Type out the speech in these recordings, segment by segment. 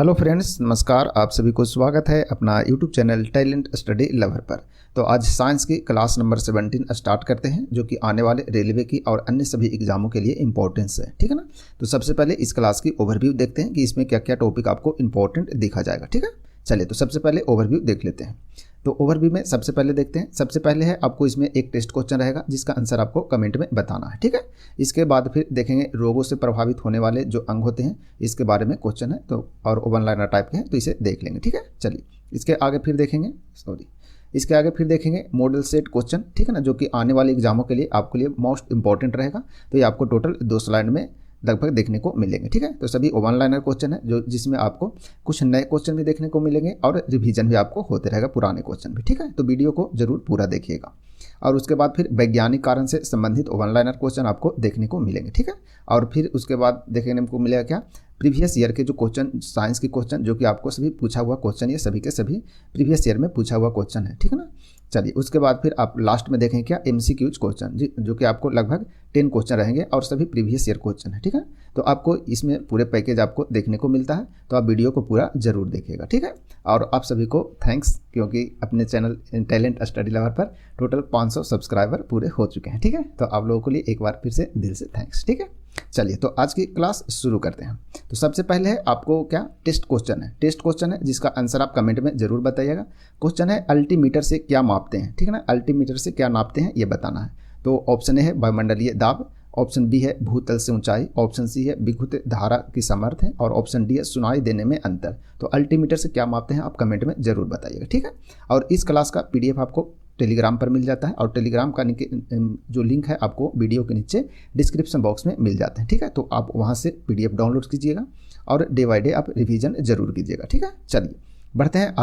Hello friends, नमस्कार। आप सभी को स्वागत है अपना YouTube channel talent study lover पर। तो आज साइंस की क्लास नंबर 17 स्टार्ट करते हैं, जो कि आने वाले रेलवे की और अन्य सभी एग्जामों के लिए इंपॉर्टेंस है। ठीक है ना। तो सबसे पहले इस क्लास की ओवरव्यू देखते हैं कि इसमें क्या क्या टॉपिक आपको इंपॉर्टेंट दिखा जाएगा। ठीक है, चलिए तो सबसे पहले ओवरव्यू देख लेते हैं। तो ओवरव्यू में सबसे पहले देखते हैं। सबसे पहले है आपको इसमें एक टेस्ट क्वेश्चन रहेगा जिसका आंसर आपको कमेंट में बताना है। ठीक है, इसके बाद फिर देखेंगे रोगों से प्रभावित होने वाले जो अंग होते हैं, इसके बारे में क्वेश्चन है तो और वन लाइनर टाइप के हैं, तो इसे देख लेंगे। ठीक है, चलिए इसके आगे फिर देखेंगे मॉडल सेट क्वेश्चन। ठीक है ना, जो कि आने वाले एग्जामों के लिए आपके लिए मोस्ट इंपॉर्टेंट रहेगा। तो ये आपको टोटल 2 स्लाइड में लगभग देखने को मिलेंगे। ठीक है, तो सभी वन लाइनर क्वेश्चन है जो जिसमें आपको कुछ नए क्वेश्चन भी देखने को मिलेंगे और रिवीजन भी आपको होते रहेगा पुराने क्वेश्चन भी। ठीक है, तो वीडियो को जरूर पूरा देखिएगा। और उसके बाद फिर वैज्ञानिक कारण से संबंधित वन लाइनर क्वेश्चन आपको देखने को मिलेंगे। ठीक है, और फिर उसके बाद देखने को मिलेगा क्या, प्रीवियस ईयर के जो क्वेश्चन, साइंस के क्वेश्चन जो कि आपको सभी पूछा हुआ क्वेश्चन, ये सभी के सभी प्रीवियस ईयर में पूछा हुआ क्वेश्चन है। ठीक है ना। चलिए उसके बाद फिर आप लास्ट में देखें क्या, MCQs क्वेश्चन जो कि आपको लगभग 10 क्वेश्चन रहेंगे और सभी प्रीवियस ईयर क्वेश्चन है। ठीक है, तो आपको इसमें पूरे पैकेज आपको देखने को मिलता है, तो आप वीडियो को पूरा जरूर देखिएगा। ठीक है, और आप सभी को थैंक्स, क्योंकि अपने चैनल टैलेंट स्टडी लवर पर टोटल 500 सब्सक्राइबर पूरे हो चुके हैं। ठीक है, तो आप लोगों के लिए एक बार फिर से दिल से थैंक्स। ठीक है, चलिए तो आज की क्लास शुरू करते हैं। तो सबसे पहले है आपको क्या, टेस्ट क्वेश्चन है जिसका आंसर आप कमेंट में जरूर बताइएगा। क्वेश्चन है अल्टीमीटर से क्या मापते हैं। ठीक है ना, अल्टीमीटर से क्या नापते हैं ये बताना है। तो ऑप्शन ए है वायुमंडलीय दाब, ऑप्शन बी है भूतल से ऊंचाई, ऑप्शन सी है विद्युत धारा की सामर्थ्य और ऑप्शन डी है सुनाई देने में अंतर। तो अल्टीमीटर से क्या मापते हैं आप कमेंट में जरूर बताइएगा। ठीक है, और इस क्लास का PDF आपको टेलीग्राम पर मिल जाता है, और टेलीग्राम का जो लिंक है आपको वीडियो के नीचे डिस्क्रिप्शन बॉक्स में मिल जाते हैं। ठीक है, तो आप वहाँ से PDF डाउनलोड कीजिएगा और डे बाय डे आप रिवीजन जरूर कीजिएगा। ठीक है, चलिए बढ़ते हैं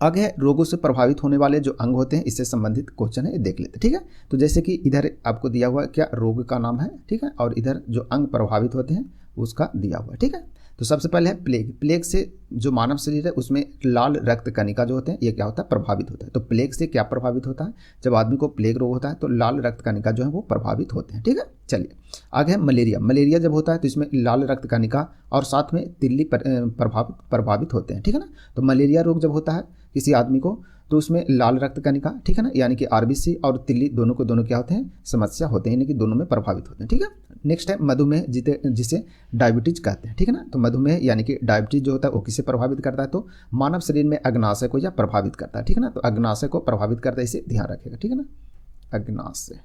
आगे है रोगों से प्रभावित होने वाले जो अंग होते हैं, इससे संबंधित क्वेश्चन है, देख लेते हैं। ठीक है, तो जैसे कि इधर आपको दिया हुआ क्या रोग का नाम है। ठीक है, और इधर जो अंग प्रभावित होते हैं उसका दिया हुआ है। ठीक है, तो सबसे पहले है प्लेग से जो मानव शरीर है उसमें लाल रक्त कणिका जो होते हैं ये क्या होता है, प्रभावित होता है। तो प्लेग से क्या प्रभावित होता है, जब आदमी को प्लेग रोग होता है तो लाल रक्त कणिका जो है वो प्रभावित होते हैं। ठीक है, चलिए आगे है मलेरिया जब होता है तो इसमें लाल रक्त कणिका और साथ में तिल्ली प्रभावित होते हैं। ठीक है ना, तो मलेरिया रोग जब होता है किसी आदमी को तो उसमें लाल रक्त कणिका, ठीक है ना, यानी कि RBC और तिल्ली दोनों क्या होते हैं, समस्या होते हैं, यानी कि दोनों में प्रभावित होते हैं। ठीक है, नेक्स्ट है मधुमेह जिसे डायबिटीज कहते हैं। ठीक है ना, तो मधुमेह यानी कि डायबिटीज जो होता है वो किसे प्रभावित करता है, तो मानव शरीर में अग्नाशय को या प्रभावित करता है। ठीक है ना, तो अग्नाशय को प्रभावित करता है, इसे ध्यान रखिएगा। ठीक है ना, अग्नाशय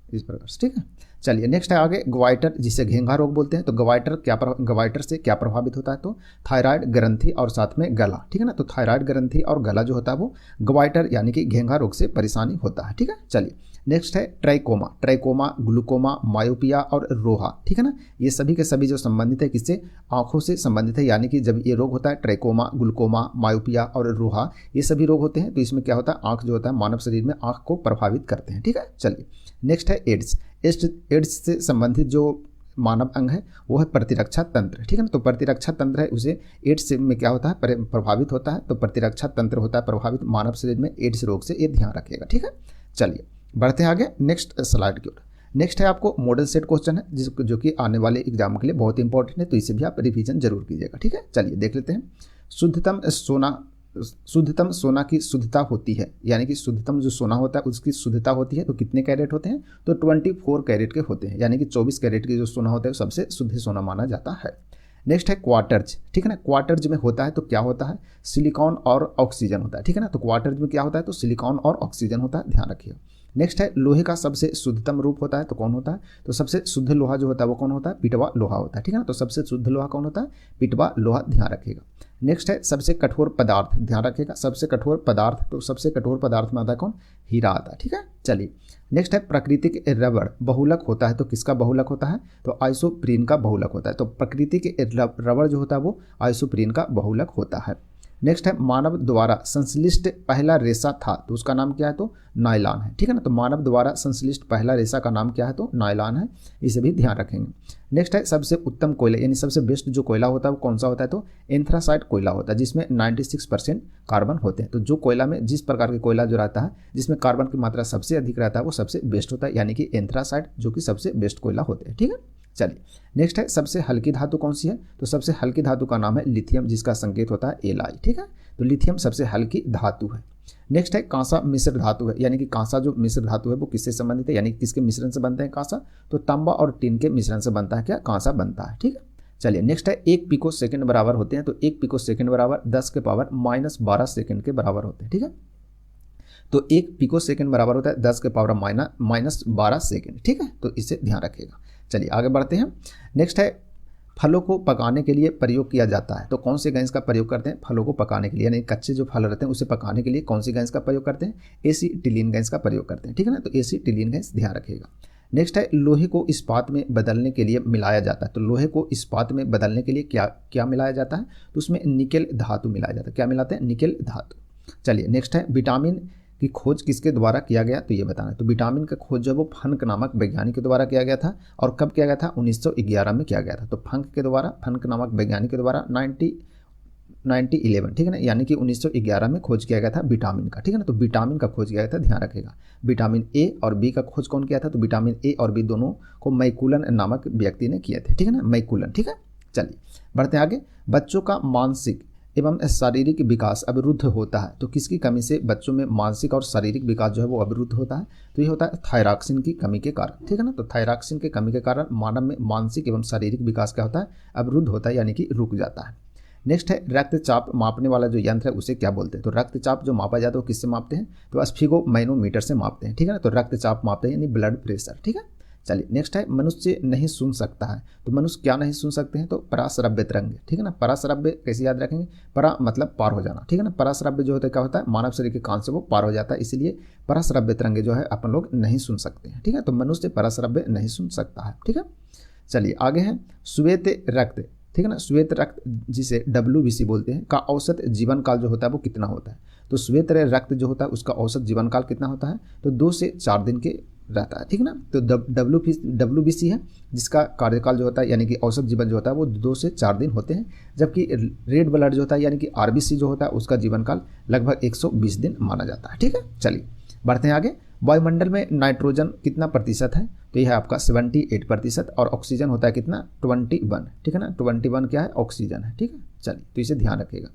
इस प्रकार से। ठीक है, चलिए नेक्स्ट है आगे ग्वाइटर जिसे घेंघा रोग बोलते हैं। तो ग्वाइटर से क्या प्रभावित होता है, तो थायराइड ग्रंथि और साथ में गला। ठीक है ना, तो थायराइड ग्रंथि और गला जो होता है वो ग्वाइटर यानी कि घेंघा रोग से परेशानी होता है। ठीक है, चलिए नेक्स्ट है ट्राइकोमा, ग्लूकोमा, मायोपिया और रोहा। ठीक है ना, ये सभी के सभी जो संबंधित है किससे, आंखों से संबंधित है, यानी कि जब ये रोग होता है ट्राइकोमा, ग्लूकोमा, मायोपिया और रोहा, ये सभी रोग होते हैं तो इसमें क्या होता है, आंख जो होता है मानव शरीर में आंख को प्रभावित करते हैं। ठीक है, चलिए नेक्स्ट है एड्स से संबंधित जो मानव अंग है वो है प्रतिरक्षा तंत्र। ठीक है ना, तो प्रतिरक्षा तंत्र है उसे एड्स में क्या होता है, प्रभावित होता है, तो प्रतिरक्षा तंत्र होता है प्रभावित मानव शरीर में एड्स रोग से, ये ध्यान रखिएगा। ठीक है, चलिए बढ़ते हैं आगे नेक्स्ट स्लाइड की ओर। नेक्स्ट है आपको मॉडल सेट क्वेश्चन है जो कि आने वाले एग्जाम के लिए बहुत इंपॉर्टेंट है, तो इसे भी आप रिवीजन जरूर कीजिएगा। ठीक है, चलिए देख लेते हैं। शुद्धतम सोना की शुद्धता होती है, यानी कि शुद्धतम जो सोना होता है उसकी शुद्धता होती है तो कितने कैरेट होते हैं, तो 24 कैरेट के होते हैं, यानी कि 24 कैरेट की जो सोना होता है सबसे शुद्ध सोना माना जाता है। नेक्स्ट है क्वार्टर्ज। ठीक है ना, क्वार्टर्ज में होता है तो क्या होता है, सिलिकॉन और ऑक्सीजन होता है। ठीक है ना, तो क्वार्टर्ज में क्या होता है, तो सिलिकॉन और ऑक्सीजन होता है, ध्यान रखिए। नेक्स्ट है लोहे का सबसे शुद्धतम रूप होता है तो कौन होता है, तो सबसे शुद्ध लोहा जो होता है वो कौन होता है, पिटवा लोहा होता है। ठीक है ना, तो सबसे शुद्ध लोहा कौन होता है, पिटवा लोहा, ध्यान रखिएगा। नेक्स्ट है सबसे कठोर पदार्थ, ध्यान रखिएगा, सबसे कठोर पदार्थ, तो सबसे कठोर पदार्थ में आता है कौन, हीरा आता है। ठीक है, चलिए नेक्स्ट है प्राकृतिक रबड़ बहुलक होता है तो किसका बहुलक होता है, तो आइसोप्रीन का बहुलक होता है। तो प्राकृतिक रबड़ जो होता है वो आइसोप्रीन का बहुलक होता है। नेक्स्ट है मानव द्वारा संश्लिष्ट पहला रेशा था तो उसका नाम क्या है, तो नायलॉन है। ठीक है ना, तो मानव द्वारा संश्लिष्ट पहला रेशा का नाम क्या है, तो नायलॉन है, इसे भी ध्यान रखेंगे। नेक्स्ट है सबसे उत्तम कोयला, यानी सबसे बेस्ट जो कोयला होता है वो कौन सा होता है, तो एंथ्रासाइट कोयला होता है जिसमें 96% कार्बन होते हैं। तो जो कोयला में जिस प्रकार के कोयला जो रहता है जिसमें कार्बन की मात्रा सबसे अधिक रहता है वो सबसे बेस्ट होता है, यानी कि एंथ्रासाइट जो कि सबसे बेस्ट कोयला होते हैं। ठीक है, चलिए नेक्स्ट है सबसे हल्की धातु कौन सी है, तो सबसे हल्की धातु का नाम है लिथियम, जिसका संकेत होता है Li, ठीक है। तो लिथियम सबसे हल्की धातु है। नेक्स्ट है कांसा मिश्र धातु है, यानी कि कांसा जो मिश्र धातु है वो किससे संबंधित है, यानी किसके मिश्रण से बनते हैं कांसा, तो तांबा और टिन के मिश्रण से बनता है क्या, कांसा बनता है, ठीक है। चलिए नेक्स्ट है 1 पिको सेकंड बराबर होते हैं, तो 1 पिको सेकंड बराबर 10 के पावर -12 सेकंड के बराबर होते हैं, ठीक है। तो 1 पिको सेकंड बराबर होता है 10 के पावर -12 सेकंड, ठीक है। तो इसे ध्यान रखिएगा। चलिए आगे बढ़ते हैं। नेक्स्ट है फलों को पकाने के लिए प्रयोग किया जाता है, तो कौन से गैस का प्रयोग करते हैं फलों को पकाने के लिए, यानी कच्चे जो फल रहते हैं उसे पकाने के लिए कौन सी गैस का प्रयोग करते हैं, एसीटिलीन गैस का प्रयोग करते हैं, ठीक है ना। तो एसीटिलीन गैस ध्यान रखिएगा। नेक्स्ट है लोहे को इस्पात में बदलने के लिए मिलाया जाता है, तो लोहे को इस्पात में बदलने के लिए क्या क्या मिलाया जाता है, तो उसमें निकेल धातु मिलाया जाता है, क्या मिलाते हैं, निकेल धातु। चलिए नेक्स्ट है विटामिन की खोज किसके द्वारा किया गया, तो ये बताना है। तो विटामिन का खोज जो वो फंक नामक वैज्ञानिक के द्वारा किया गया था, और कब किया गया था, 1911 में किया गया था। तो फंक नामक वैज्ञानिक के द्वारा 1911, ठीक है ना, यानी कि 1911 में खोज किया गया था विटामिन का, ठीक है ना। तो विटामिन का खोज किया गया था, ध्यान रखेगा। विटामिन ए और बी का खोज कौन किया था, तो विटामिन ए और बी दोनों को मैकुलन नामक व्यक्ति ने किए थे, ठीक है ना, मैकुलन, ठीक है। चलिए बढ़ते हैं आगे। बच्चों का मानसिक एवं शारीरिक विकास अवरुद्ध होता है, तो किसकी कमी से बच्चों में मानसिक और शारीरिक विकास जो है वो अवरुद्ध होता है, तो ये होता है थायरॉक्सिन की कमी के कारण, ठीक है ना। तो थायरॉक्सिन की कमी के कारण मानव में मानसिक एवं शारीरिक विकास क्या होता है, अवरुद्ध होता है, यानी कि रुक जाता है। नेक्स्ट है रक्तचाप मापने वाला जो यंत्र है उसे क्या बोलते हैं, तो रक्तचाप जो मापा जाता है वो किससे मापते हैं, तो स्फिगोमैनोमीटर से मापते हैं, ठीक है ना। तो रक्तचाप मापते हैं यानी ब्लड प्रेशर, ठीक है। चलिए नेक्स्ट है मनुष्य नहीं सुन सकता है, तो मनुष्य क्या नहीं सुन सकते हैं, तो पराश्रव्य तरंगे, ठीक है ना। पराश्रव्य कैसे याद रखेंगे, परा मतलब पार हो जाना, ठीक है ना। पराश्रव्य जो होता है क्या होता है, मानव शरीर के कान से वो पार हो जाता है, इसीलिए पराश्रव्य तरंगे जो है अपन लोग नहीं सुन सकते हैं, ठीक है। तो मनुष्य पराश्रव्य नहीं सुन सकता है, ठीक है। चलिए आगे है श्वेत रक्त, ठीक है ना। श्वेत रक्त जिसे WBC बोलते हैं का औसत जीवन काल जो होता है वो कितना होता है, तो श्वेत रक्त जो होता है उसका औसत जीवन काल कितना होता है, तो 2 से 4 दिन के रहता है, ठीक है ना। तो WBC है जिसका कार्यकाल जो होता है यानी कि औसत जीवन जो होता है वो 2 से 4 दिन होते हैं, जबकि रेड ब्लड जो होता है यानी कि RBC जो होता है उसका जीवन काल लगभग 120 दिन माना जाता है, ठीक है। चलिए बढ़ते हैं आगे। वायुमंडल में नाइट्रोजन कितना प्रतिशत है, तो यह है आपका 78%, और ऑक्सीजन होता है कितना, 21, ठीक है ना। 21 क्या है, ऑक्सीजन है, ठीक है। चलिए तो इसे ध्यान रखिएगा।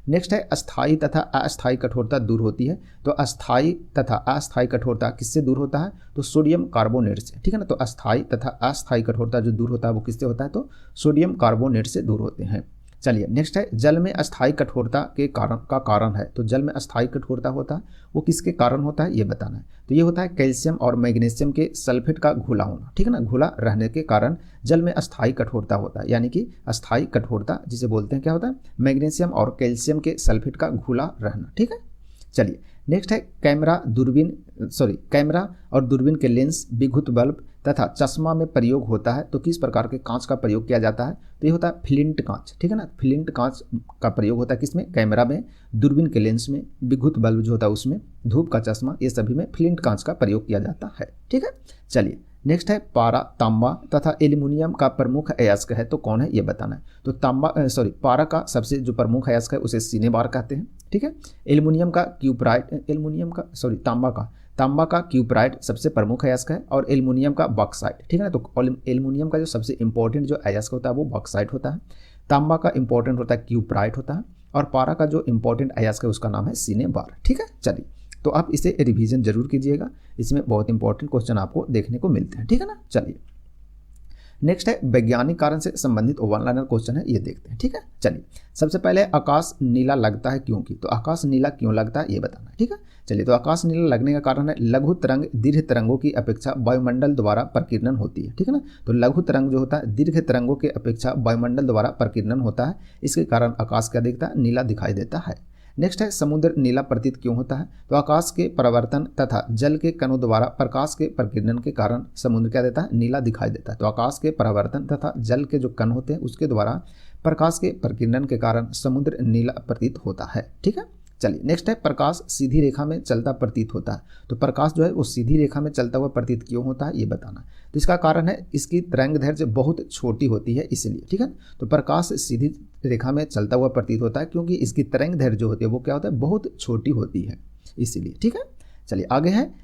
नेक्स्ट है अस्थाई तथा अस्थाई कठोरता दूर होती है, तो अस्थाई तथा अस्थाई कठोरता किससे दूर होता है, तो सोडियम कार्बोनेट से, ठीक है ना। तो अस्थाई तथा अस्थाई कठोरता जो दूर होता है वो किससे होता है, तो सोडियम कार्बोनेट से दूर होते हैं। चलिए नेक्स्ट है जल में अस्थाई कठोरता के कारण है, तो जल में अस्थाई कठोरता होता है वो किसके कारण होता है ये बताना है। तो ये होता है कैल्शियम और मैग्नीशियम के सल्फेट का घुला होना, ठीक है ना। घुला रहने के कारण जल में अस्थाई कठोरता होता है, यानी कि अस्थाई कठोरता जिसे बोलते हैं क्या होता है, मैग्नीशियम और कैल्शियम के सल्फेट का घुला रहना, ठीक है। चलिए नेक्स्ट है कैमरा और दूरबीन के लेंस, विद्युत बल्ब तथा चश्मा में प्रयोग होता है, तो किस प्रकार के कांच का प्रयोग किया जाता है, तो ये होता है फ्लिंट कांच, ठीक है ना। फ्लिंट कांच का प्रयोग होता है किसमें, कैमरा में, दूरबीन के लेंस में, विद्युत बल्ब जो होता है उसमें, धूप का चश्मा, ये सभी में फ्लिंट कांच का प्रयोग किया जाता है, ठीक है। चलिए नेक्स्ट है पारा, तांबा तथा एल्युमिनियम का प्रमुख अयस्क है, तो कौन है ये बताना है। तो पारा का सबसे जो प्रमुख अयस्क है उसे सिनेबार कहते हैं, ठीक है। तांबा का क्यूप्राइट सबसे प्रमुख अयस्क है, और एल्युमिनियम का बॉक्साइट, ठीक है ना। तो एल्युमिनियम का जो सबसे इंपॉर्टेंट जो अयस्क होता है वो बॉक्साइट होता है, तांबा का इंपॉर्टेंट होता है क्यूप्राइट होता है, और पारा का जो इंपॉर्टेंट अयस्क है उसका नाम है सिनेबार, ठीक है। चलिए तो आप इसे रिवीजन जरूर कीजिएगा, इसमें बहुत इंपॉर्टेंट क्वेश्चन आपको देखने को मिलते हैं, ठीक है ना। चलिए नेक्स्ट है वैज्ञानिक कारण से संबंधित वन लाइनर क्वेश्चन है, ये देखते हैं, ठीक है। चलिए सबसे पहले आकाश नीला लगता है क्योंकि, तो आकाश नीला क्यों लगता है ये बताना है, ठीक है। चलिए तो आकाश नीला लगने का कारण है लघु तरंग दीर्घ तरंगों की अपेक्षा वायुमंडल द्वारा प्रकीर्णन होती है, ठीक है ना। तो लघु तरंग जो होता है दीर्घ तरंगों के अपेक्षा वायुमंडल द्वारा प्रकीर्णन होता है, इसके कारण आकाश क्या दिखता है, नीला दिखाई देता है। नेक्स्ट है समुद्र नीला प्रतीत क्यों होता है, तो आकाश के परावर्तन तथा जल के कणों द्वारा प्रकाश के प्रकीर्णन के कारण समुद्र क्या देता है, नीला दिखाई देता है। तो आकाश के परावर्तन तथा जल के जो कण होते हैं उसके द्वारा प्रकाश के प्रकीर्णन के कारण समुद्र नीला प्रतीत होता है, ठीक है। चलिए नेक्स्ट है प्रकाश सीधी रेखा में चलता प्रतीत होता है, तो प्रकाश जो है वो सीधी रेखा में चलता हुआ प्रतीत क्यों होता है ये बताना। तो इसका कारण है इसकी तरंग दैर्घ्य बहुत छोटी होती है इसलिए, ठीक है। तो प्रकाश सीधी रेखा में चलता हुआ प्रतीत होता है क्योंकि इसकी तरंग दैर्घ्य जो होती है वो क्या होता है, बहुत छोटी होती है इसीलिए, ठीक है। चलिए आगे है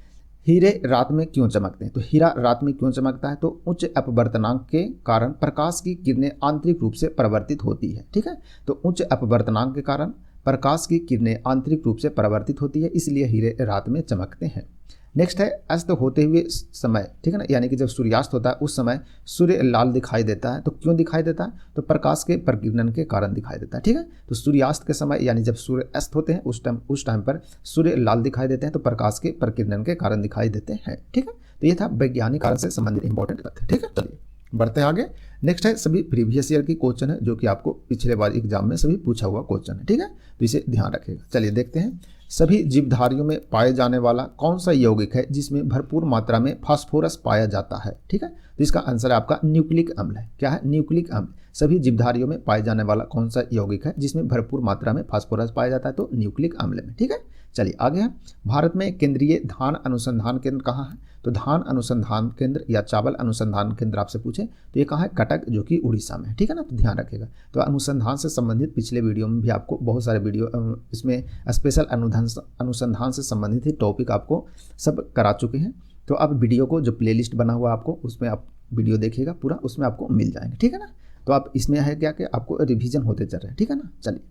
हीरे रात में क्यों चमकते हैं? तो हीरा रात में क्यों चमकता है? तो उच्च अपवर्तनांक के कारण प्रकाश की किरणें आंतरिक रूप से परावर्तित होती है। ठीक है, तो उच्च अपवर्तनांक के कारण प्रकाश की किरणें आंतरिक रूप से परावर्तित होती है, इसलिए हीरे रात में चमकते हैं। नेक्स्ट है अस्त होते हुए समय, ठीक है ना, यानी कि जब सूर्यास्त होता है उस समय सूर्य लाल दिखाई देता है। तो क्यों दिखाई देता है? तो प्रकाश के प्रकीर्णन के कारण दिखाई देता है। ठीक है, तो सूर्यास्त के समय यानी जब सूर्य अस्त होते हैं उस टाइम पर सूर्य लाल दिखाई देते हैं, तो प्रकाश के प्रकीर्णन के कारण दिखाई देते हैं। ठीक है, तो ये था वैज्ञानिक कारण से संबंधित इंपॉर्टेंट तथ्य। ठीक है, चलिए बढ़ते हैं आगे। नेक्स्ट है सभी प्रीवियस ईयर की क्वेश्चन है जो कि आपको पिछले बार एग्जाम में सभी पूछा हुआ क्वेश्चन है। ठीक है, तो इसे ध्यान रखिएगा। चलिए देखते हैं सभी जीवधारियों में पाए जाने वाला कौन सा यौगिक है जिसमें भरपूर मात्रा में फास्फोरस पाया जाता है? ठीक है, तो इसका आंसर आपका न्यूक्लिक अम्ल है। क्या है? न्यूक्लिक अम्ल। सभी जीवधारियों में पाए जाने वाला कौन सा यौगिक है जिसमें भरपूर मात्रा में फास्फोरस पाया जाता है? तो न्यूक्लिक अम्ल में। ठीक है, चलिए आगे है। भारत में केंद्रीय धान अनुसंधान केंद्र कहाँ है? तो धान अनुसंधान केंद्र या चावल अनुसंधान केंद्र आपसे पूछे तो ये कहाँ है? कटक, जो कि उड़ीसा में है। ठीक है ना, तो ध्यान रखिएगा। तो अनुसंधान से संबंधित पिछले वीडियो में भी आपको बहुत सारे वीडियो इसमें स्पेशल अनुसंधान से संबंधित ही टॉपिक आपको सब करा चुके हैं। तो अब वीडियो को जो प्लेलिस्ट बना हुआ आपको उसमें आप वीडियो देखिएगा पूरा, उसमें आपको मिल जाएंगे। ठीक है ना, तो आप इसमें है क्या कि आपको रिवीजन होते चल रहे हैं। ठीक है ना, चलिए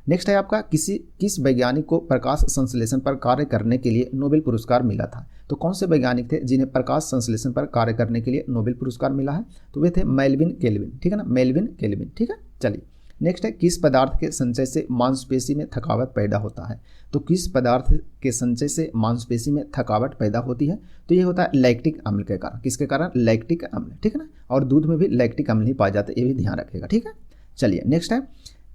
नेक्स्ट है आपका किस वैज्ञानिक को प्रकाश संश्लेषण पर कार्य करने के लिए नोबेल पुरस्कार मिला था? तो कौन से वैज्ञानिक थे जिन्हें प्रकाश संश्लेषण पर कार्य करने के लिए नोबेल पुरस्कार मिला है? तो वे थे मेल्विन केल्विन। ठीक है ना, मेल्विन केल्विन। ठीक है, चलिए नेक्स्ट है किस पदार्थ के संचय से मांसपेशी में थकावट पैदा होता है? तो किस पदार्थ के संचय से मांसपेशी में थकावट पैदा होती है? तो ये होता है लैक्टिक अम्ल के कारण। किसके कारण? लैक्टिक अम्ल। ठीक है ना, और दूध में भी लैक्टिक अम्ल ही पाया जाता है, ये भी ध्यान रखिएगा। ठीक है, चलिए नेक्स्ट है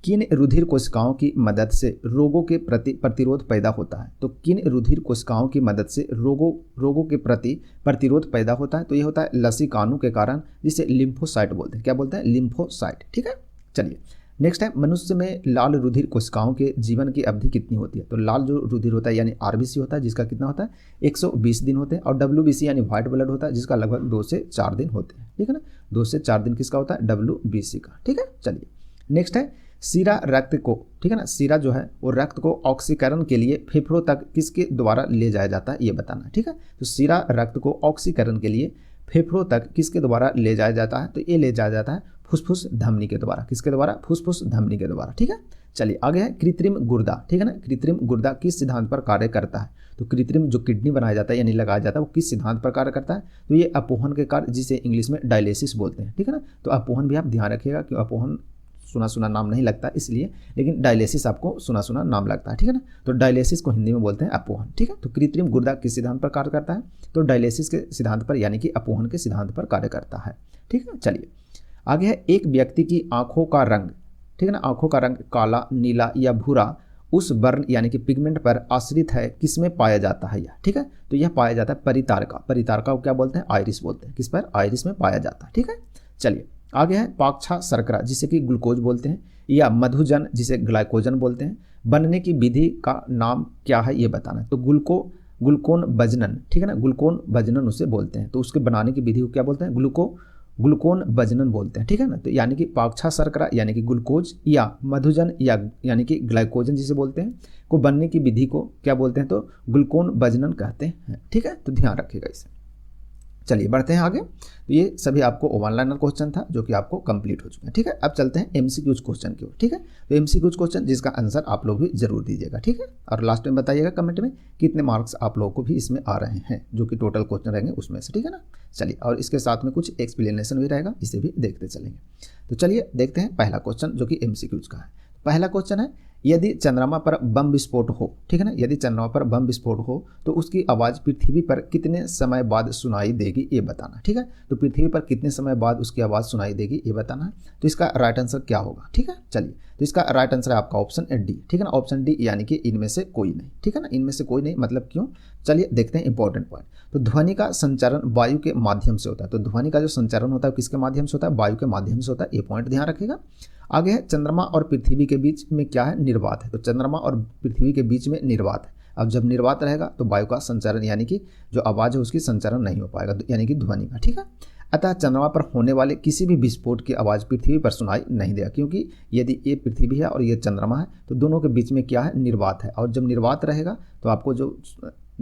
किन रुधिर कोशिकाओं की मदद से रोगों के प्रति प्रतिरोध पैदा होता है? तो किन रुधिर कोशिकाओं की मदद से रोगों के प्रति प्रतिरोध पैदा होता है? तो ये होता है लसीकाणु के कारण, जिसे लिम्फोसाइट बोलते हैं। क्या बोलते हैं? लिम्फोसाइट। ठीक है, चलिए नेक्स्ट है मनुष्य में लाल रुधिर कोशिकाओं के जीवन की अवधि कितनी होती है? तो लाल जो रुधिर होता है यानी आरबीसी होता है जिसका कितना होता है? 120 दिन होते हैं। और डब्ल्यूबीसी यानी व्हाइट ब्लड होता है जिसका लगभग 2 से 4 दिन होते हैं। ठीक है ना, 2 से 4 दिन किसका होता है? डब्ल्यूबीसी का। ठीक है, चलिए नेक्स्ट है सीरा रक्त को, ठीक है ना, सीरा जो है वो रक्त को ऑक्सीकरण के लिए फेफड़ों तक किसके द्वारा ले जाया जाता है ये बताना है। ठीक है, तो सीरा रक्त को ऑक्सीकरण के लिए फेफड़ों तक किसके द्वारा ले जाया जाता है? तो ये ले जाया जाता है फुसफुस धमनी के द्वारा। किसके द्वारा? फुसफुस धमनी के द्वारा। ठीक है, चलिए आगे है कृत्रिम गुर्दा। ठीक है ना, कृत्रिम गुर्दा किस सिद्धांत पर कार्य करता है? तो कृत्रिम जो किडनी बनाया जाता है यानी लगाया जाता है वो किस सिद्धांत पर कार्य करता है? तो ये अपोहन के कार्य, जिसे इंग्लिश में डायलिसिस बोलते हैं। ठीक है ना, तो अपोहन भी आप ध्यान रखिएगा कि अपोहन सुना सुना नाम नहीं लगता इसलिए, लेकिन डायलिसिस आपको सुना सुना नाम लगता है। ठीक है ना, तो डायलिसिस को हिंदी में बोलते हैं अपोहन। ठीक है, तो कृत्रिम गुर्दा किस सिद्धांत पर कार्य करता है? तो डायलिसिस के सिद्धांत पर यानी कि अपोहन के सिद्धांत पर कार्य करता है। ठीक है, चलिए आगे है एक व्यक्ति की आंखों का रंग, ठीक है ना, आंखों का रंग काला, नीला या भूरा उस वर्ण यानी कि पिगमेंट पर आश्रित है किसमें पाया जाता है यह? ठीक है, तो यह पाया जाता है परितारका। परितारका को क्या बोलते हैं? आइरिस बोलते हैं। किस पर? आइरिस में पाया जाता है। ठीक है, चलिए आगे है पाक्षा शर्करा जिसे कि ग्लूकोज बोलते हैं या मधुजन जिसे ग्लाइकोजन बोलते हैं, बनने की विधि का नाम क्या है ये बताना है। तो ग्लूकोन बजनन, ठीक है ना, ग्लूकोन बजनन उसे बोलते हैं। तो उसके बनाने की विधि को क्या बोलते हैं? ग्लूकोन बजनन बोलते हैं। ठीक है ना, तो यानी कि पाक्षा शर्करा यानी कि ग्लूकोज या मधुजन या यानी कि ग्लाइकोजन जिसे बोलते हैं को बनने की विधि को क्या बोलते हैं? तो ग्लूकोन बजनन कहते हैं। ठीक है, तो ध्यान रखिएगा इसे। चलिए बढ़ते हैं आगे। तो ये सभी आपको वन लाइनर क्वेश्चन था जो कि आपको कंप्लीट हो चुका है। ठीक है, अब चलते हैं एमसीक्यूज क्वेश्चन की ओर। ठीक है, तो एमसीक्यूज क्वेश्चन जिसका आंसर आप लोग भी जरूर दीजिएगा। ठीक है, और लास्ट में बताइएगा कमेंट में कितने मार्क्स आप लोगों को भी इसमें आ रहे हैं, जो कि टोटल क्वेश्चन रहेंगे उसमें से। ठीक है ना, चलिए और इसके साथ में कुछ एक्सप्लेनेशन भी रहेगा, इसे भी देखते चलेंगे। तो चलिए देखते हैं पहला क्वेश्चन जो कि एमसीक्यूज का है। पहला क्वेश्चन है यदि चंद्रमा पर बम विस्फोट हो, ठीक है ना, यदि चंद्रमा पर बम विस्फोट हो तो उसकी आवाज़ पृथ्वी पर कितने समय बाद सुनाई देगी ये बताना। ठीक है, तो पृथ्वी पर कितने समय बाद उसकी आवाज़ सुनाई देगी ये बताना है। तो इसका राइट आंसर क्या होगा? ठीक है, चलिए तो इसका राइट आंसर है आपका ऑप्शन डी। ठीक है ना, ऑप्शन डी यानी कि इनमें से कोई नहीं। ठीक है ना, इनमें से कोई नहीं मतलब क्यों? चलिए देखते हैं इंपॉर्टेंट पॉइंट। तो ध्वनि का संचारण वायु के माध्यम से होता है। तो ध्वनि का जो संचारण होता है किसके माध्यम से होता है? वायु के माध्यम से होता है। ये पॉइंट ध्यान रखिएगा। आगे है चंद्रमा और पृथ्वी के बीच में क्या है? निर्वात है। तो चंद्रमा और पृथ्वी के बीच में निर्वात है। अब जब निर्वात रहेगा तो वायु का संचारण यानी कि जो आवाज़ है उसकी संचारण नहीं हो पाएगा, यानी कि ध्वनि का। ठीक है, अतः चंद्रमा पर होने वाले किसी भी विस्फोट की आवाज़ पृथ्वी पर सुनाई नहीं देगा, क्योंकि यदि ये पृथ्वी है और ये चंद्रमा है तो दोनों के बीच में क्या है? निर्वात है। और जब निर्वात रहेगा तो आपको जो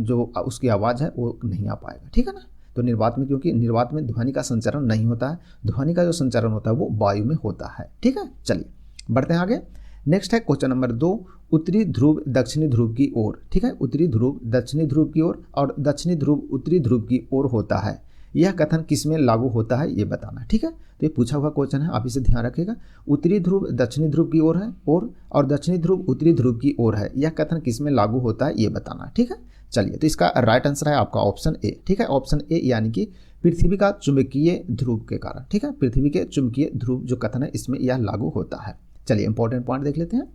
जो उसकी आवाज़ है वो नहीं आ पाएगा, ठीक है ना। तो निर्वात में, क्योंकि निर्वात में ध्वनि का संचरण नहीं होता है, ध्वनि का जो संचरण होता है वो वायु में होता है, ठीक है। चलिए बढ़ते हैं आगे। नेक्स्ट है क्वेश्चन नंबर 2, उत्तरी ध्रुव दक्षिणी ध्रुव की ओर, ठीक है। उत्तरी ध्रुव दक्षिणी ध्रुव की ओर और दक्षिणी ध्रुव उत्तरी ध्रुव की ओर होता है, यह कथन किसमें लागू होता है ये बताना, ठीक है। तो ये पूछा हुआ क्वेश्चन है, आप इसे ध्यान रखिएगा। उत्तरी ध्रुव दक्षिणी ध्रुव की ओर है और दक्षिणी ध्रुव उत्तरी ध्रुव की ओर है, यह कथन किसमें लागू होता है ये बताना, ठीक है। चलिए तो इसका राइट आंसर है आपका ऑप्शन ए, ठीक है। ऑप्शन ए यानी कि पृथ्वी का चुंबकीय ध्रुव के कारण, ठीक है। पृथ्वी के चुंबकीय ध्रुव जो कथन है इसमें यह लागू होता है। चलिए इंपॉर्टेंट पॉइंट देख लेते हैं।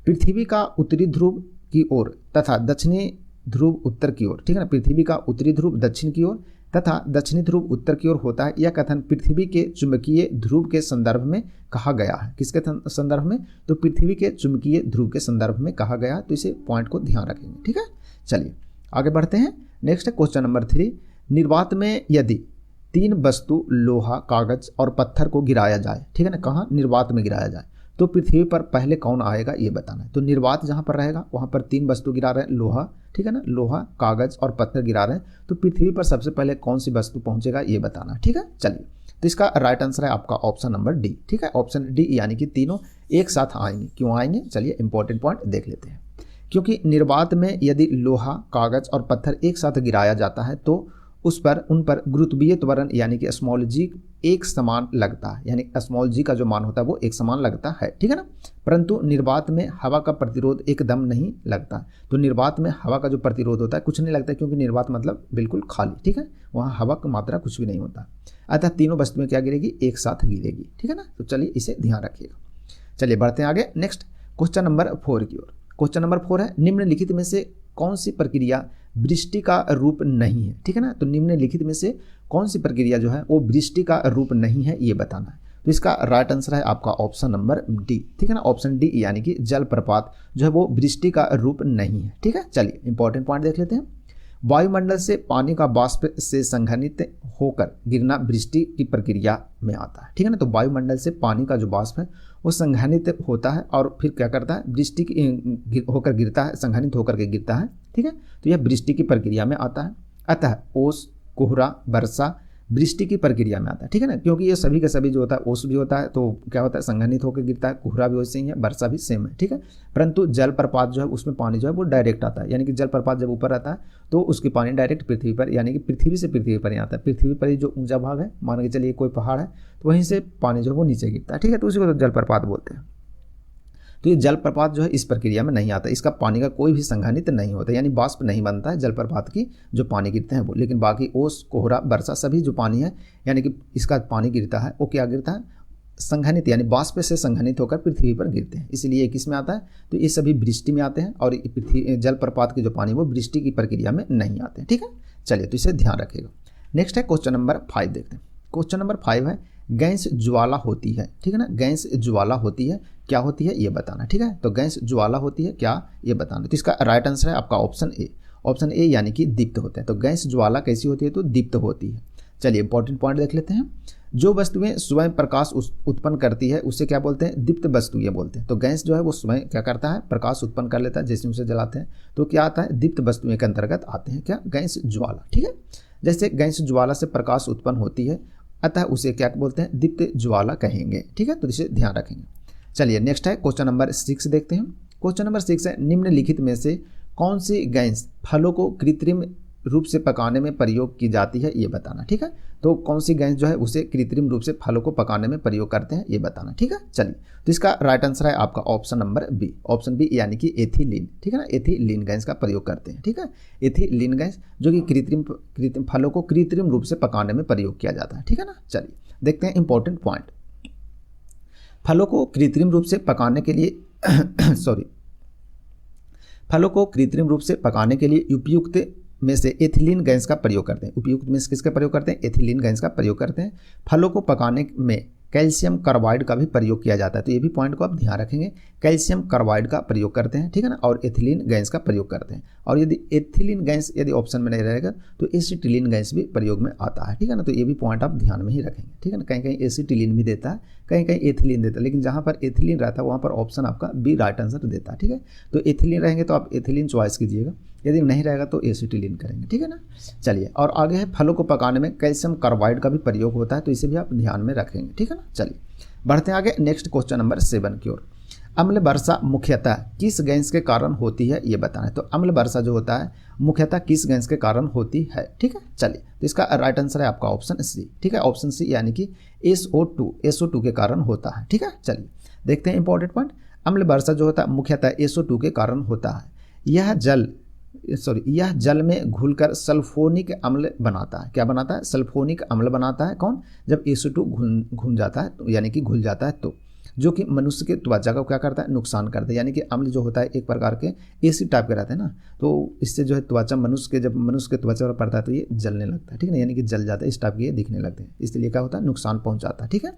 पृथ्वी का उत्तरी ध्रुव की ओर तथा दक्षिणी ध्रुव उत्तर की ओर, ठीक है ना। पृथ्वी का उत्तरी ध्रुव दक्षिण की ओर तथा दक्षिणी ध्रुव उत्तर की ओर होता है, यह कथन पृथ्वी के चुंबकीय ध्रुव के संदर्भ में कहा गया है। किसके संदर्भ में? तो पृथ्वी के चुंबकीय ध्रुव के संदर्भ में कहा गया है। तो इसे पॉइंट को ध्यान रखेंगे, ठीक है। चलिए आगे बढ़ते हैं। नेक्स्ट है क्वेश्चन नंबर 3, निर्वात में यदि 3 वस्तु लोहा, कागज और पत्थर को गिराया जाए, ठीक है ना। कहाँ? निर्वात में गिराया जाए तो पृथ्वी पर पहले कौन आएगा ये बताना है। तो निर्वात जहाँ पर रहेगा वहाँ पर 3 वस्तु गिरा रहे हैं, लोहा, ठीक है ना, लोहा, कागज और पत्थर गिरा रहे हैं, तो पृथ्वी पर सबसे पहले कौन सी वस्तु पहुँचेगा ये बताना, ठीक है। चलिए तो इसका राइट आंसर है आपका ऑप्शन नंबर डी, ठीक है। ऑप्शन डी यानी कि तीनों एक साथ आएंगे। क्यों आएंगे? चलिए इंपॉर्टेंट पॉइंट देख लेते हैं। क्योंकि निर्वात में यदि लोहा, कागज और पत्थर एक साथ गिराया जाता है तो उन पर गुरुत्वीय त्वरण यानी कि स्मॉल जी एक समान लगता है, यानी स्मॉल जी का जो मान होता है वो एक समान लगता है, ठीक है ना। परंतु निर्वात में हवा का प्रतिरोध एकदम नहीं लगता। तो निर्वात में हवा का जो प्रतिरोध होता है कुछ नहीं लगता, क्योंकि निर्वात मतलब बिल्कुल खाली, ठीक है। वहाँ हवा की मात्रा कुछ भी नहीं होता। अतः तीनों वस्तुएं क्या गिरेगी? एक साथ गिरेगी, ठीक है ना। तो चलिए इसे ध्यान रखिएगा। चलिए बढ़ते हैं आगे। नेक्स्ट क्वेश्चन नंबर 4 की ओर। क्वेश्चन नंबर 4 है, निम्नलिखित में से कौन सी प्रक्रिया वृष्टि का रूप नहीं है, ठीक है ना। तो निम्नलिखित में से कौन सी प्रक्रिया जो है वो वृष्टि का रूप नहीं है ये बताना है। तो इसका राइट आंसर है आपका ऑप्शन नंबर डी, ठीक है ना। ऑप्शन डी यानी कि जलप्रपात जो है वो वृष्टि का रूप नहीं है, ठीक है। चलिए इंपॉर्टेंट पॉइंट देख लेते हैं। वायुमंडल से पानी का वाष्प से संघनित होकर गिरना वृष्टि की प्रक्रिया में आता है, ठीक है ना। तो वायुमंडल से पानी का जो वाष्प है वो संघनित होता है और फिर क्या करता है? वृष्टि होकर गिरता है, संघनित होकर के गिरता है, ठीक है। तो यह वृष्टि की प्रक्रिया में आता है। अतः ओस, कोहरा, वर्षा वृष्टि की प्रक्रिया में आता है, ठीक है ना। क्योंकि ये सभी का सभी जो होता है, ओस भी होता है तो क्या होता है? संघनित होकर गिरता है, कोहरा भी वैसे ही है, वर्षा भी सेम है, ठीक है। परंतु जलप्रपात जो है उसमें पानी जो है वो डायरेक्ट आता है, यानी कि जलप्रपात जब ऊपर आता है तो उसकी पानी डायरेक्ट पृथ्वी पर, यानी कि पृथ्वी से पृथ्वी पर ही आता है। पृथ्वी पर ही जो ऊंचा भाग है, मान के चलिए कोई पहाड़ है तो वहीं से पानी जो है वो नीचे गिरता है, ठीक है। तो उसी को तो जलप्रपात बोलते हैं। तो ये जलप्रपात जो है इस प्रक्रिया में नहीं आता, इसका पानी का कोई भी संघनित नहीं होता, यानी वाष्प नहीं बनता है जलप्रपात की जो पानी गिरते हैं वो। लेकिन बाकी ओस, कोहरा, वर्षा सभी जो पानी है यानी कि इसका पानी गिरता है वो क्या गिरता है? संघनित, यानी वाष्प से संघनित होकर पृथ्वी पर गिरते हैं, इसलिए किस में आता है? तो ये सभी वृष्टि में आते हैं और पृथ्वी जलप्रपात के जो पानी वो वृष्टि की प्रक्रिया में नहीं आते हैं, ठीक है। चलिए तो इसे ध्यान रखिएगा। नेक्स्ट है क्वेश्चन नंबर 5 देखते हैं। क्वेश्चन नंबर 5 है, गैस ज्वाला होती है, ठीक है ना। गैस ज्वाला होती है, क्या होती है ये बताना, ठीक है। तो गैस ज्वाला होती है क्या ये बताना। तो इसका राइट आंसर है आपका ऑप्शन ए। ऑप्शन ए यानी कि दीप्त होते हैं। तो गैस ज्वाला कैसी होती है? तो दीप्त होती है। चलिए इंपॉर्टेंट पॉइंट देख लेते हैं। जो वस्तुएं स्वयं प्रकाश उत्पन्न करती है उसे क्या बोलते हैं? दीप्त वस्तु ये बोलते हैं। तो गैस जो है वो स्वयं क्या करता है? प्रकाश उत्पन्न कर लेता है, जैसे उसे जलाते हैं तो क्या आता है? दीप्त वस्तुएं के अंतर्गत आते हैं क्या? गैस ज्वाला, ठीक है। जैसे गैस ज्वाला से प्रकाश उत्पन्न होती है, अतः उसे क्या बोलते हैं? दीप्त ज्वाला कहेंगे, ठीक है। तो इसे ध्यान रखेंगे। चलिए नेक्स्ट है क्वेश्चन नंबर 6 देखते हैं। क्वेश्चन नंबर 6 है, निम्नलिखित में से कौन सी गैस फलों को कृत्रिम रूप से पकाने में प्रयोग की जाती है ये बताना, ठीक है। तो कौन सी गैस जो है उसे कृत्रिम रूप से फलों को पकाने में प्रयोग करते हैं ये बताना, ठीक है। चलिए तो इसका राइट आंसर है आपका option number b. Option b यानी कि एथिलीन, ठीक है ना। एथिलीन गैस का प्रयोग करते हैं, ठीक है। एथिलीन गैस जो कि कृत्रिम फलों को कृत्रिम रूप से पकाने में प्रयोग किया जाता है, ठीक है ना। चलिए देखते हैं इंपॉर्टेंट पॉइंट। फलों को कृत्रिम रूप से पकाने के लिए फलों को कृत्रिम रूप से पकाने के लिए उपयुक्त में से एथिलीन गैस का प्रयोग करते हैं। उपयुक्त में से किसका प्रयोग करते हैं? एथिलीन गैस का प्रयोग करते हैं। फलों को पकाने में कैल्शियम कार्बाइड का भी प्रयोग किया जाता है, तो ये भी पॉइंट को आप ध्यान रखेंगे। कैल्शियम कार्बाइड का प्रयोग करते हैं, ठीक है ना। और एथिलीन गैस का प्रयोग करते हैं। और यदि एथिलीन गैस यदि ऑप्शन में नहीं रहेगा तो एसिटिलीन गैस भी प्रयोग में आता है, ठीक है ना। तो ये भी पॉइंट आप ध्यान में ही रखेंगे, ठीक है ना। कहीं कहीं एसिटिलीन भी देता है, कहीं कहीं एथिलीन देता है, लेकिन जहाँ पर एथिलीन रहता है वहाँ पर ऑप्शन आपका बी राइट आंसर देता है, ठीक है। तो एथिलीन रहेंगे तो आप एथिलीन चॉइस कीजिएगा। यदि नहीं रहेगा तो एसिटिलीन करेंगे, ठीक है ना। चलिए, और आगे है फलों को पकाने में कैल्शियम कार्बाइड का भी प्रयोग होता है, तो इसे भी आप ध्यान में रखेंगे, ठीक है ना। चलिए बढ़ते हैं आगे नेक्स्ट क्वेश्चन नंबर 7 की ओर। अम्ल वर्षा मुख्यतः किस गैस के कारण होती है ये बताना है। तो अम्ल वर्षा जो होता है मुख्यतः किस गैस के कारण होती है, ठीक है। चलिए, तो इसका राइट आंसर है आपका ऑप्शन सी, ठीक है, ऑप्शन सी यानी कि SO2 के कारण होता है, ठीक है। चलिए देखते हैं इंपॉर्टेंट पॉइंट। अम्ल वर्षा जो होता है मुख्यतः SO2 के कारण होता है। यह जल में घुलकर सल्फोनिक अम्ल बनाता है। क्या बनाता है? सल्फोनिक अम्ल बनाता है। कौन? जब SO2 घुल जाता है तो, यानी कि घुल जाता है तो, जो कि मनुष्य के त्वचा को क्या करता है? नुकसान करता है। यानी कि अम्ल जो होता है एक प्रकार के एसिड टाइप के रहते हैं ना, तो इससे जो है त्वचा जब मनुष्य के त्वचा पर पड़ता है तो ये जलने लगता है, ठीक है ना, यानी कि जल जाता है, इस टाइप के ये दिखने लगते हैं, इसलिए क्या होता है? नुकसान पहुंचाता है, ठीक है।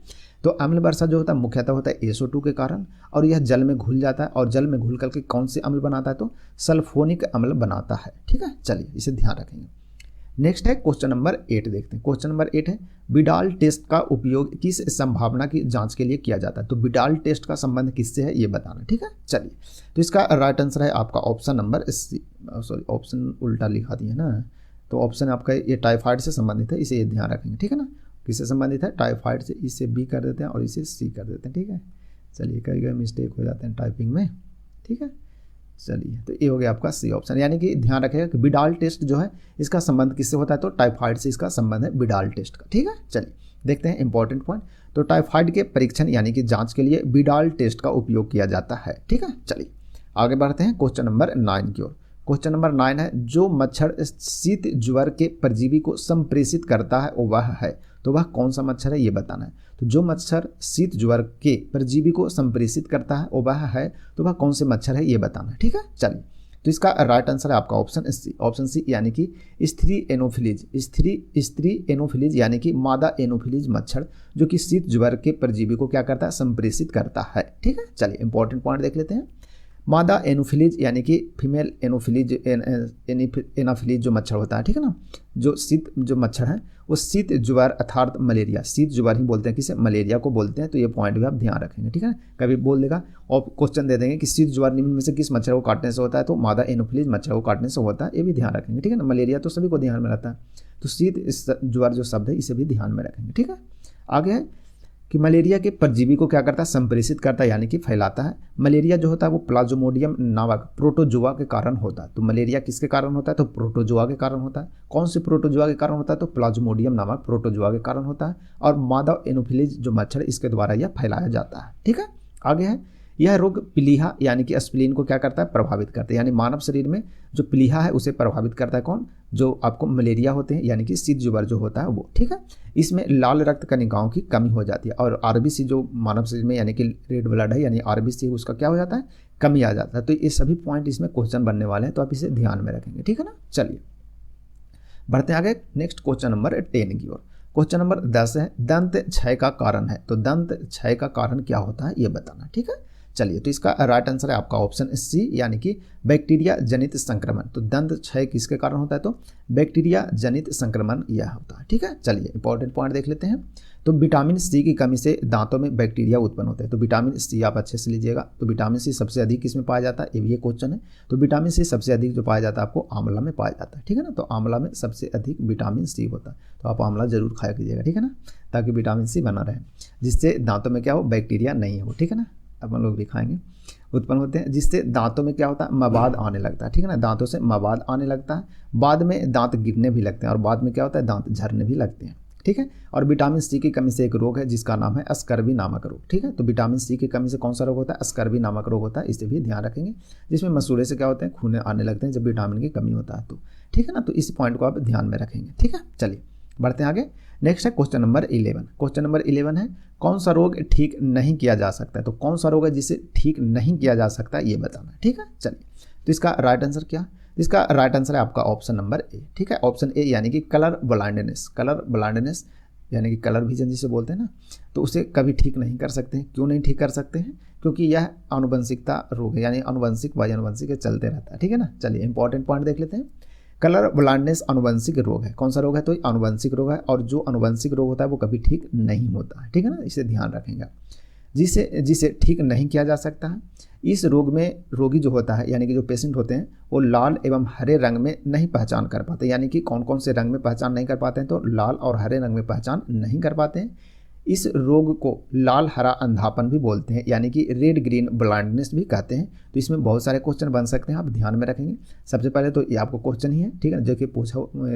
तो अम्ल वर्षा जो होता है मुख्यतः होता है SO2 के कारण, और यह जल में घुल जाता है, और जल में घुल करके कौन से अम्ल बनाता है? तो सल्फोनिक अम्ल बनाता है, ठीक है। चलिए इसे ध्यान रखेंगे। नेक्स्ट है क्वेश्चन नंबर 8 देखते हैं। क्वेश्चन नंबर 8 है बिडाल टेस्ट का उपयोग किस संभावना की जांच के लिए किया जाता है। तो बिडाल टेस्ट का संबंध किससे है ये बताना, ठीक है। चलिए, तो इसका राइट आंसर है आपका option number c, sorry option उल्टा लिखा दिया ना, तो ऑप्शन आपका ये टाइफाइड से संबंधित है, इसे ये ध्यान रखेंगे, ठीक है ना। किससे संबंधित है? टाइफाइड से। इसे बी कर देते हैं और इसे सी कर देते हैं, ठीक है। चलिए, कई कई मिस्टेक हो जाते हैं टाइपिंग में, ठीक है। चलिए, तो ये हो गया आपका सी ऑप्शन, यानी कि ध्यान रखिएगा कि बिडाल टेस्ट जो है इसका संबंध किससे होता है? तो टाइफाइड से इसका संबंध है बिडाल टेस्ट का, ठीक है। चलिए देखते हैं इंपॉर्टेंट पॉइंट। तो टाइफाइड के परीक्षण यानी कि जांच के लिए बिडाल टेस्ट का उपयोग किया जाता है, ठीक है। चलिए आगे बढ़ते हैं क्वेश्चन नंबर 9 की ओर। क्वेश्चन नंबर 9 है जो मच्छर शीत ज्वर के परजीवी को संप्रेषित करता है वह है। तो वह कौन सा मच्छर है ये बताना है। तो जो मच्छर शीत ज्वर के परजीवी को संप्रेषित करता है वह है, तो वह कौन से मच्छर है ये बताना है, ठीक है। चलिए, तो इसका राइट आंसर है आपका ऑप्शन सी यानी कि स्त्री एनोफिलीज यानी कि मादा एनोफिलीज मच्छर, जो कि शीत ज्वर के परजीवी को क्या करता है? संप्रेषित करता है, ठीक है। चलिए इंपॉर्टेंट पॉइंट देख लेते हैं। मादा एनोफिलीज यानी कि फीमेल एनाफिलीज जो मच्छर होता है, ठीक है ना, जो मच्छर है वो शीत ज्वर अर्थात मलेरिया, शीत ज्वर ही बोलते हैं किसे? मलेरिया को बोलते हैं। तो ये पॉइंट भी आप ध्यान रखेंगे, ठीक है। कभी बोल देगा और क्वेश्चन दे देंगे कि शीत ज्वर निम्न में से किस मच्छर को काटने से होता है? तो मादा एनोफिलीज मच्छर को काटने से होता है, ये भी ध्यान रखेंगे, ठीक है ना। मलेरिया तो सभी को ध्यान में रहता है, तो शीत ज्वर जो शब्द है इसे भी ध्यान में रखेंगे, ठीक है। आगे है कि मलेरिया के परजीवी को क्या करता है? संप्रेषित करता है, यानी कि फैलाता है। मलेरिया जो होता है वो प्लाज्मोडियम नामक प्रोटोजोआ के कारण होता है। तो मलेरिया किसके कारण होता है? तो प्रोटोजोआ के कारण होता है। कौन से प्रोटोजोआ के कारण होता है? तो प्लाज्मोडियम नामक प्रोटोजोआ के कारण होता है। और मादा एनोफिलीज जो मच्छर इसके द्वारा यह फैलाया जाता है, ठीक है। आगे है यह रोग प्लीहा यानी कि स्प्लीन को क्या करता है? प्रभावित करता है, यानी मानव शरीर में जो प्लीहा है उसे प्रभावित करता है। कौन? जो आपको मलेरिया होते हैं यानी कि शीत ज्वर जो होता है वो, ठीक है। इसमें लाल रक्त कणिकाओं की कमी हो जाती है, और आरबीसी जो मानव शरीर में यानी कि रेड ब्लड है यानी आरबीसी उसका क्या हो जाता है? कमी आ जाता है। तो ये सभी पॉइंट इसमें क्वेश्चन बनने वाले हैं, तो आप इसे ध्यान में रखेंगे, ठीक है ना। चलिए बढ़ते हैं आगे नेक्स्ट क्वेश्चन नंबर 10 की ओर। क्वेश्चन नंबर 10 है दंत क्षय का कारण है। तो दंत क्षय का कारण क्या होता है ये बताना, ठीक है। चलिए, तो इसका राइट आंसर है आपका ऑप्शन सी यानी कि बैक्टीरिया जनित संक्रमण। तो दंत क्षय किसके कारण होता है? तो बैक्टीरिया जनित संक्रमण यह होता है, ठीक है। चलिए इंपॉर्टेंट पॉइंट देख लेते हैं। तो विटामिन सी की कमी से दांतों में बैक्टीरिया उत्पन्न होते हैं। तो विटामिन सी आप अच्छे से लीजिएगा। तो विटामिन सी सबसे अधिक किसमें पाया जाता है? ये भी एक क्वेश्चन है। तो विटामिन सी सबसे अधिक जो पाया जाता है आपको आंवला में पाया जाता है, ठीक है ना। तो आंवला में सबसे अधिक विटामिन सी होता है, तो आप आंवला जरूर खाया कीजिएगा, ठीक है ना, ताकि विटामिन सी बना रहे, जिससे दांतों में क्या हो? बैक्टीरिया नहीं हो, ठीक है ना। अपन लोग भी खाएंगे, उत्पन्न होते हैं, जिससे दांतों में क्या होता है? मवाद आने लगता है, ठीक है ना। दांतों से मवाद आने लगता है, बाद में दांत गिरने भी लगते हैं, और बाद में क्या होता है? दांत झरने भी लगते हैं, ठीक है। और विटामिन सी की कमी से एक रोग है जिसका नाम है स्कर्वी नामक रोग, ठीक है। तो विटामिन सी की कमी से कौन सा रोग होता है? स्कर्वी नामक रोग होता है, इसे भी ध्यान रखेंगे, जिसमें मसूड़े से क्या होते हैं? खून आने लगते हैं जब विटामिन की कमी होता है, तो ठीक है ना। तो इस पॉइंट को आप ध्यान में रखेंगे, ठीक है। चलिए बढ़ते हैं आगे। नेक्स्ट है क्वेश्चन नंबर 11। क्वेश्चन नंबर 11 है कौन सा रोग ठीक नहीं किया जा सकता है। तो कौन सा रोग है जिसे ठीक नहीं किया जा सकता ये बताना, ठीक है। चलिए, तो इसका राइट आंसर क्या? इसका राइट आंसर है आपका ऑप्शन नंबर ए, ठीक है। ऑप्शन ए यानी कि कलर ब्लाइंडनेस यानी कि कलर विजन जिसे बोलते हैं ना, तो उसे कभी ठीक नहीं कर सकते हैं। क्यों नहीं ठीक कर सकते हैं? क्योंकि यह आनुवंशिकता रोग है, यानी आनुवंशिक बाई आनुवंशिक चलते रहता है, ठीक है ना। चलिए इंपॉर्टेंट पॉइंट देख लेते हैं। कलर ब्लाइंडनेस आनुवंशिक रोग है। कौन सा रोग है? तो आनुवंशिक रोग है, और जो आनुवंशिक रोग होता है वो कभी ठीक नहीं होता है, ठीक है ना, इसे ध्यान रखेंगे। जिसे जिसे ठीक नहीं किया जा सकता है। इस रोग में रोगी जो होता है यानी कि जो पेशेंट होते हैं वो लाल एवं हरे रंग में नहीं पहचान कर पाते, यानी कि कौन कौन से रंग में पहचान नहीं कर पाते हैं, तो लाल और हरे रंग में पहचान नहीं कर पाते हैं। इस रोग को लाल हरा अंधापन भी बोलते हैं, यानी कि रेड ग्रीन ब्लाइंडनेस भी कहते हैं। तो इसमें बहुत सारे क्वेश्चन बन सकते हैं, आप ध्यान में रखेंगे। सबसे पहले तो ये आपको क्वेश्चन ही है, ठीक है ना, जो कि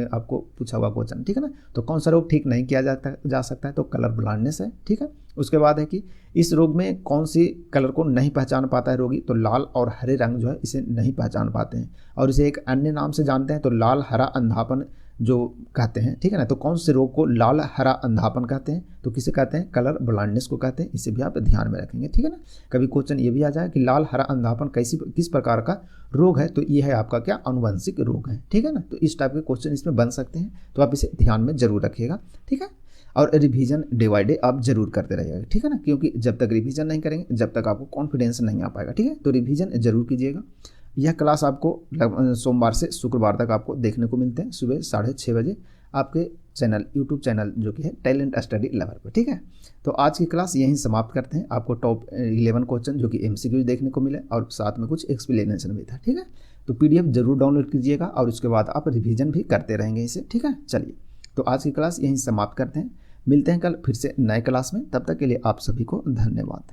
आपको पूछा हुआ क्वेश्चन, ठीक है ना। तो कौन सा रोग ठीक नहीं किया जा सकता है, तो कलर ब्लाइंडनेस है, ठीक है। उसके बाद है कि इस रोग में कौन सी कलर को नहीं पहचान पाता है रोगी, तो लाल और हरे रंग जो है इसे नहीं पहचान पाते हैं, और इसे एक अन्य नाम से जानते हैं, तो लाल हरा अंधापन जो कहते हैं, ठीक है ना। तो कौन से रोग को लाल हरा अंधापन कहते हैं, तो किसे कहते हैं, कलर ब्लाइंडनेस को कहते हैं। इसे भी आप ध्यान में रखेंगे, ठीक है ना। कभी क्वेश्चन ये भी आ जाए कि लाल हरा अंधापन किस प्रकार का रोग है, तो ये है आपका क्या, अनुवंशिक रोग है, ठीक है ना। तो इस टाइप के क्वेश्चन इसमें बन सकते हैं, तो आप इसे ध्यान में जरूर रखिएगा, ठीक है। और रिवीजन डे बाय डे आप जरूर करते रहिएगा, ठीक है ना, क्योंकि जब तक रिवीजन नहीं करेंगे जब तक आपको कॉन्फिडेंस नहीं आ पाएगा, ठीक है। तो रिवीजन जरूर कीजिएगा। यह क्लास आपको सोमवार से शुक्रवार तक आपको देखने को मिलते हैं सुबह 6:30 बजे आपके चैनल, यूट्यूब चैनल जो कि है टैलेंट स्टडी लवर पर, ठीक है। तो आज की क्लास यहीं समाप्त करते हैं। आपको टॉप 11 क्वेश्चन जो कि MCQ देखने को मिले और साथ में कुछ एक्सप्लेनेशन भी था, ठीक है। तो PDF जरूर डाउनलोड कीजिएगा और उसके बाद आप रिवीजन भी करते रहेंगे इसे, ठीक है। चलिए, तो आज की क्लास यहीं समाप्त करते हैं, मिलते हैं कल फिर से नए क्लास में। तब तक के लिए आप सभी को धन्यवाद।